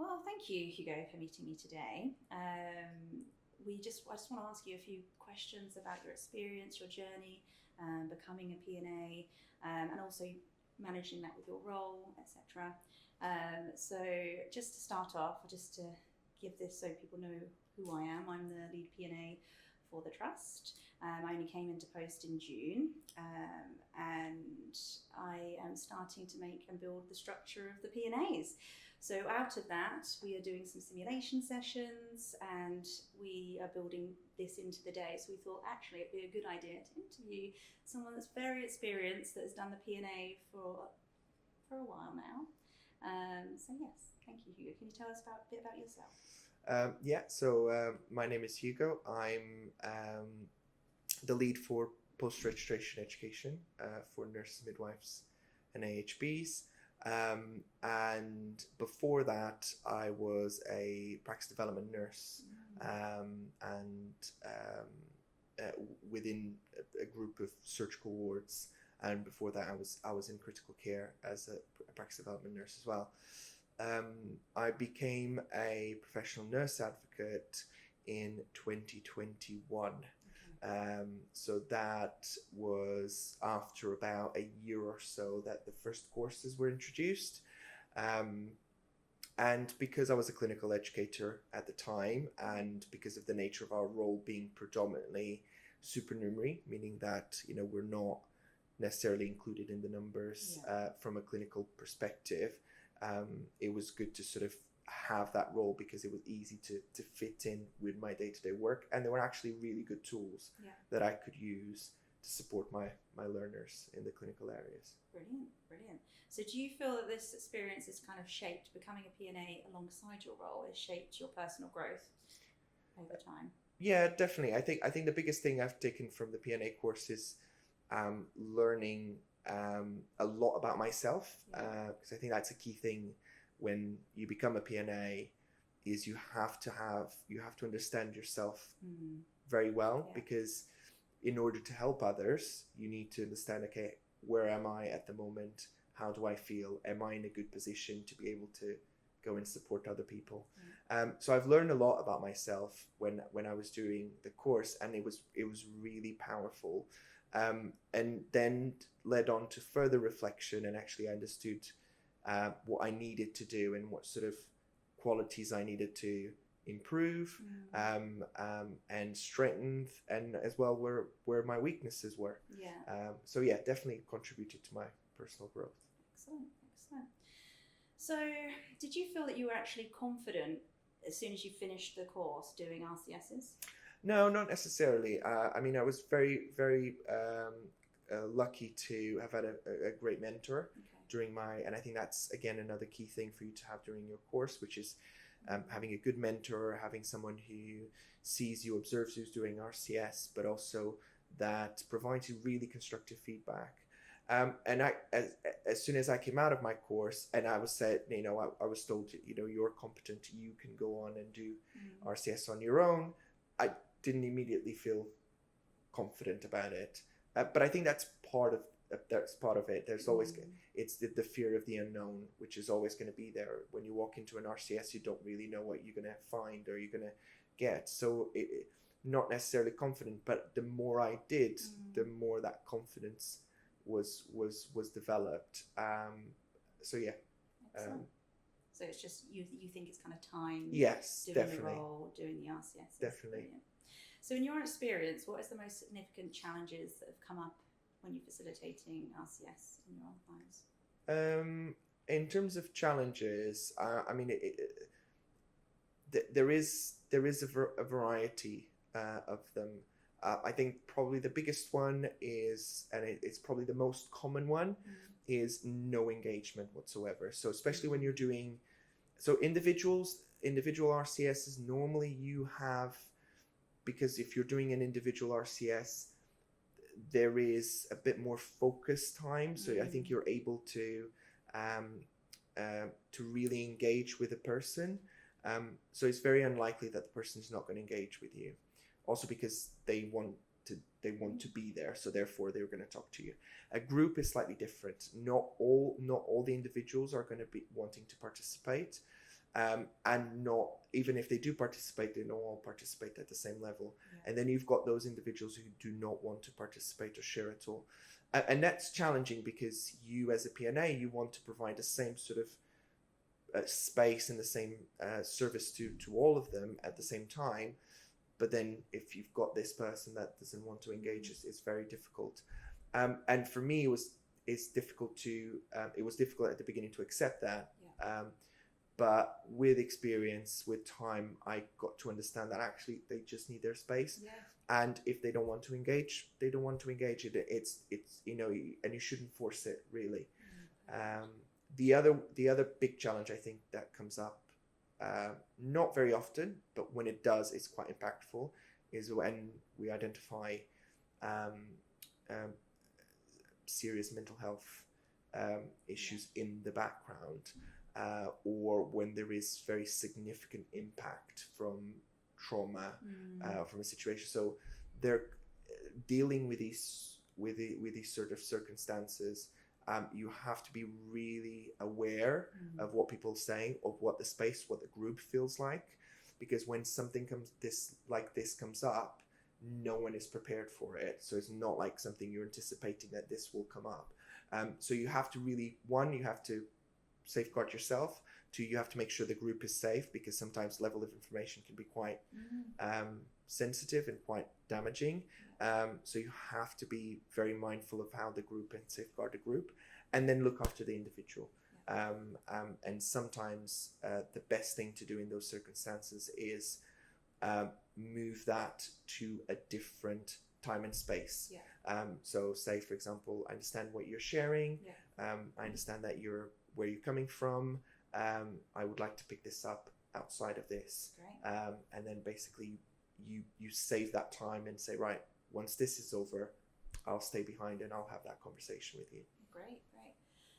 Well, thank you, Hugo, for meeting me today. I just want to ask you a few questions about your experience, your journey, becoming a PNA, and also managing that with your role, etc. So just to start off, just to give this so people know who I am, I'm the lead PNA for the Trust. I only came into post in June, and I am starting to make and build the structure of the PNAs. So out of that, we are doing some simulation sessions and we are building this into the day. So we thought actually it'd be a good idea to interview someone that's very experienced, that has done the PNA for a while now. So yes, thank you, Hugo. Can you tell us a bit about yourself? So my name is Hugo. I'm the lead for post-registration education for nurses, midwives, and AHBs. And before that, I was a practice development nurse, within a group of surgical wards. And before that, I was in critical care as a practice development nurse as well. I became a professional nurse advocate in 2021. So that was after about a year or so that the first courses were introduced. And because I was a clinical educator at the time, and because of the nature of our role being predominantly supernumerary, meaning that, we're not necessarily included in the numbers from a clinical perspective, it was good to sort of have that role because it was easy to fit in with my day-to-day work, and there were actually really good tools that I could use to support my learners in the clinical areas. Brilliant. So do you feel that this experience has kind of shaped, becoming a PNA alongside your role, has shaped your personal growth over time? Yeah, definitely. I think the biggest thing I've taken from the PNA course is learning a lot about myself, because I think that's a key thing when you become a PNA, is you have to understand yourself very well, because in order to help others, you need to understand, okay, where am I at the moment? How do I feel? Am I in a good position to be able to go and support other people? So I've learned a lot about myself when I was doing the course, and it was really powerful. And then led on to further reflection, and actually understood what I needed to do and what sort of qualities I needed to improve and strengthen, and as well where my weaknesses were. So definitely contributed to my personal growth. Excellent. So did you feel that you were actually confident as soon as you finished the course doing RCSs? No, not necessarily. I mean, I was very, very lucky to have had a great mentor during and I think that's, again, another key thing for you to have during your course, which is having a good mentor, having someone who sees you, observes who's doing RCS, but also that provides you really constructive feedback. And as soon as I came out of my course, and I was said, I was told, you're competent, you can go on and do RCS on your own, I didn't immediately feel confident about it. But I think that's part of it. There's always, it's the fear of the unknown, which is always going to be there. When you walk into an RCS, you don't really know what you're going to find or you're going to get. So not necessarily confident, but the more I did, the more that confidence was developed. So yeah. So it's just you think it's kind of time. Yes, doing definitely. The role, doing the RCS. Definitely. Brilliant. So in your experience, what is the most significant challenges that have come up when you're facilitating RCS in your lives? In terms of challenges, I mean, there is a variety of them. I think probably the biggest one is, and it's probably the most common one, is no engagement whatsoever. So especially when you're doing, individual RCSs, normally you have, because if you're doing an individual RCS, there is a bit more focus time. So I think you're able to really engage with a person. So it's very unlikely that the person is not going to engage with you. Also because they want to be there, so therefore they're going to talk to you. A group is slightly different. Not all the individuals are going to be wanting to participate. and not, even if they do participate, they don't all participate at the same level. Yeah. And then you've got those individuals who do not want to participate or share at all. And that's challenging because you as a PNA, you want to provide the same sort of space and the same service to all of them at the same time. But then if you've got this person that doesn't want to engage, it's very difficult. And for me, it was difficult at the beginning to accept that. Yeah. But with experience, with time, I got to understand that actually they just need their space. Yeah. And if they don't want to engage, they don't want to engage. It's and you shouldn't force it, really. Mm-hmm. The other big challenge I think that comes up, not very often, but when it does, it's quite impactful, is when we identify serious mental health issues in the background, or when there is very significant impact from trauma from a situation. So they're dealing with these sort of circumstances. You have to be really aware of what people are saying, of what the group feels like, because when something like this comes up, no one is prepared for it. So it's not like something you're anticipating that this will come up. So you have to really, one, you have to safeguard yourself. Two, you have to make sure the group is safe, because sometimes level of information can be quite sensitive and quite damaging. So you have to be very mindful of how the group and safeguard the group, and then look after the individual. And sometimes the best thing to do in those circumstances is move that to a different time and space. So say, for example, I understand what you're sharing. I understand that where you're coming from. I would like to pick this up outside of this. And then basically you save that time and say, right, once this is over, I'll stay behind and I'll have that conversation with you. Great.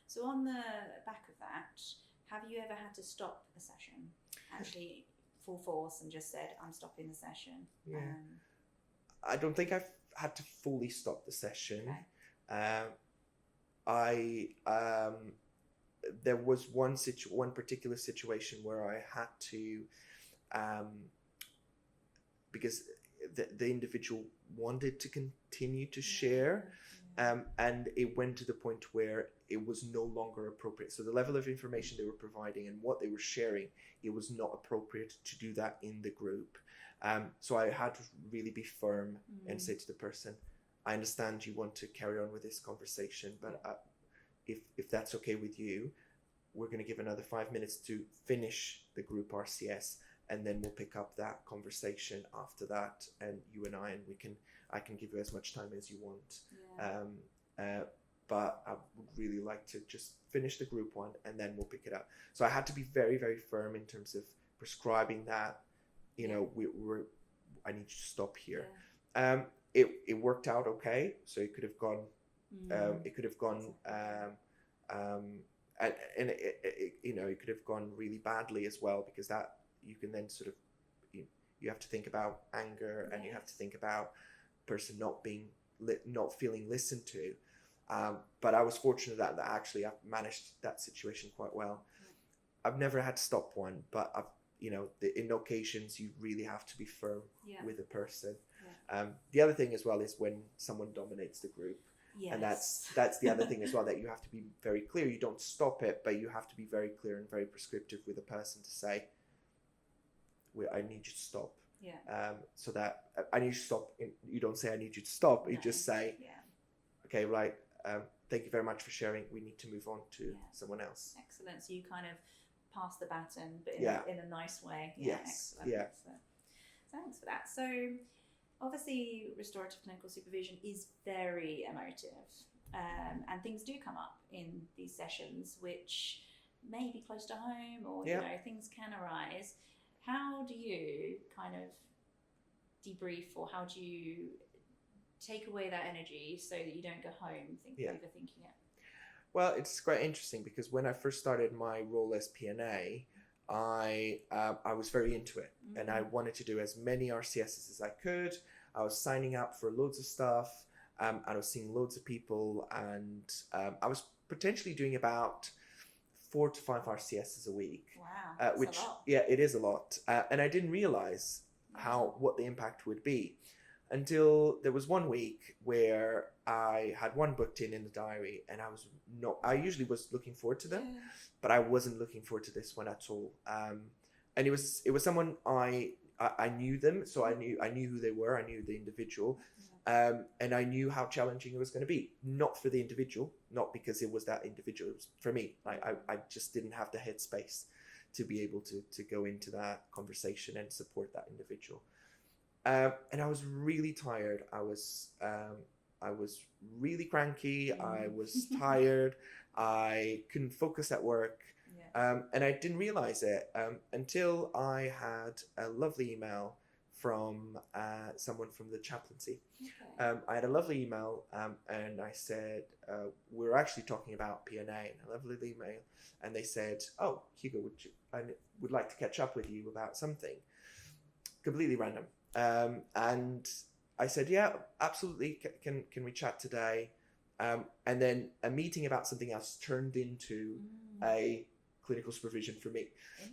So on the back of that, have you ever had to stop a session, actually full force, and just said, I'm stopping the session? I don't think I've had to fully stop the session. There was one particular situation where I had to, because the individual wanted to continue to share, and it went to the point where it was no longer appropriate. So the level of information they were providing and what they were sharing, it was not appropriate to do that in the group. So I had to really be firm and say to the person, I understand you want to carry on with this conversation, but if that's okay with you, we're going to give another 5 minutes to finish the group RCS, and then we'll pick up that conversation after that, and you and I can give you as much time as you want. But I would really like to just finish the group one, and then we'll pick it up. So I had to be very, very firm in terms of prescribing that, I need to stop here. It worked out okay. So it could have gone, it could have gone really badly as well, because that you can then sort of, you have to think about anger, and you have to think about person not feeling listened to. But I was fortunate that actually I've managed that situation quite well. I've never had to stop one, but in occasions you really have to be firm with a person. The other thing as well is when someone dominates the group. And that's the other thing as well, that you have to be very clear. You don't stop it, but you have to be very clear and very prescriptive with a person to say, I need you to stop. So that I need you to stop. You don't say I need you to stop. You just say, okay, right. Thank you very much for sharing. We need to move on to someone else. Excellent. So you kind of pass the baton, but in a nice way. Yes. Excellent. So, thanks for that. So obviously restorative clinical supervision is very emotive, and things do come up in these sessions which may be close to home, or things can arise. How do you kind of debrief, or how do you take away that energy so that you don't go home overthinking it? Well, it's quite interesting, because when I first started my role as PNA, I was very into it, and I wanted to do as many RCSs as I could. I was signing up for loads of stuff. I was seeing loads of people, and I was potentially doing about 4 to 5 RCSs a week. Wow, that's which, a lot. yeah, it is a lot. And I didn't realize what the impact would be until there was one week where I had one booked in the diary, and I usually was looking forward to them, but I wasn't looking forward to this one at all. And it was someone I knew them, so I knew who they were, I knew the individual, and I knew how challenging it was going to be. Not for the individual, not because it was that individual, it was for me. I just didn't have the headspace to be able to go into that conversation and support that individual. And I was really tired. I was really cranky. I was tired. I couldn't focus at work. And I didn't realize it until I had a lovely email from someone from the chaplaincy. I had a lovely email, and I said, we're actually talking about PNA, and a lovely email. And they said, oh, Hugo, I would like to catch up with you about something. Completely random. And I said, yeah, absolutely. Can we chat today? And then a meeting about something else turned into a clinical supervision for me.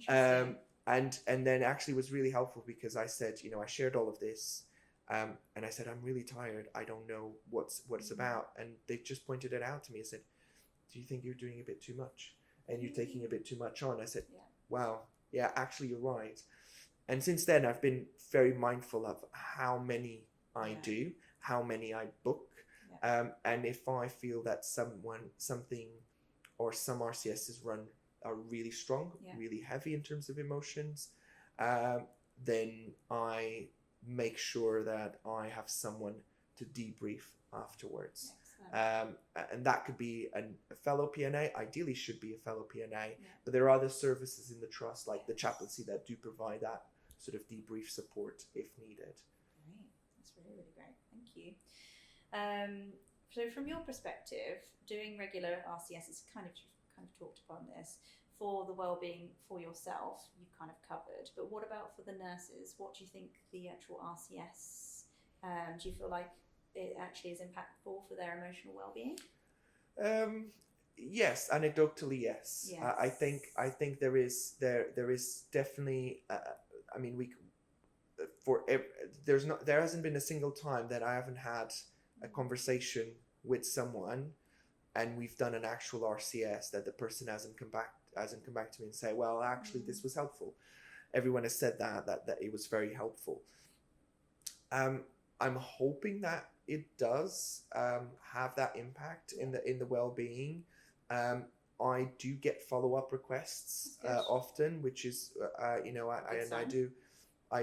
And then actually was really helpful because I said, I shared all of this, and I said, I'm really tired. I don't know what it's about. And they just pointed it out to me and said, do you think you're doing a bit too much? And you're taking a bit too much on. I said, wow, yeah, actually you're right. And since then, I've been very mindful of how many I do, how many I book. And if I feel that something or some RCSs are really strong, really heavy in terms of emotions, then I make sure that I have someone to debrief afterwards. And that could be a fellow PNA, ideally should be a fellow PNA, but there are other services in the trust like the chaplaincy that do provide that sort of debrief support if needed. Great, that's really, really great. Thank you. So from your perspective, doing regular RCS is kind of talked upon this. For the well-being for yourself, you've kind of covered. But what about for the nurses? What do you think the actual RCS? Do you feel like it actually is impactful for their emotional well-being? Yes, anecdotally, yes. I think there is definitely. There hasn't been a single time that I haven't had a conversation with someone, and we've done an actual RCS that the person hasn't come back to me and say, well, actually this was helpful. Everyone has said that it was very helpful. I'm hoping that it does have that impact in the well-being. I do get follow-up requests often, which is I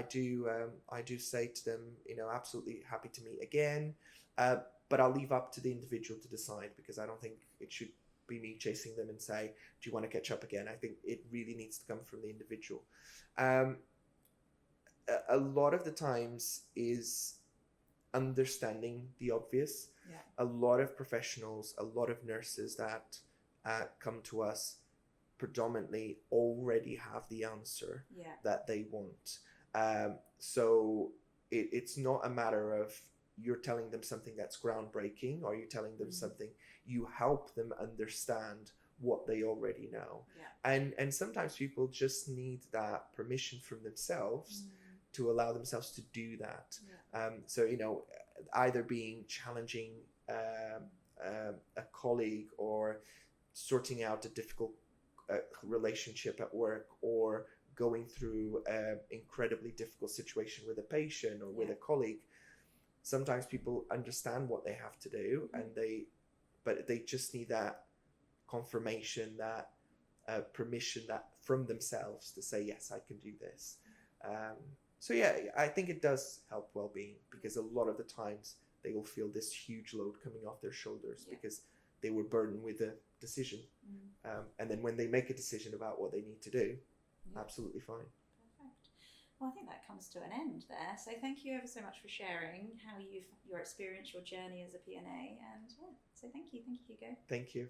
do say to them, absolutely happy to meet again, but I'll leave up to the individual to decide, because I don't think it should be me chasing them and say, do you want to catch up again? I think it really needs to come from the individual. A lot of the times is understanding the obvious. A lot of professionals, a lot of nurses that come to us predominantly already have the answer that they want. So it's not a matter of you're telling them something that's groundbreaking, or you're telling them something. You help them understand what they already know. And sometimes people just need that permission from themselves to allow themselves to do that. So, either being challenging a colleague, or sorting out a difficult relationship at work, or going through an incredibly difficult situation with a patient or with a colleague. Sometimes people understand what they have to do, but they just need that confirmation, that permission, that from themselves to say, yes, I can do this. So yeah, I think it does help well-being, because a lot of the times they will feel this huge load coming off their shoulders because they were burdened with a decision. And then when they make a decision about what they need to do, absolutely fine. Perfect. Well, I think that comes to an end there. So thank you ever so much for sharing your experience, your journey as a PNA. And so thank you, Hugo. Thank you.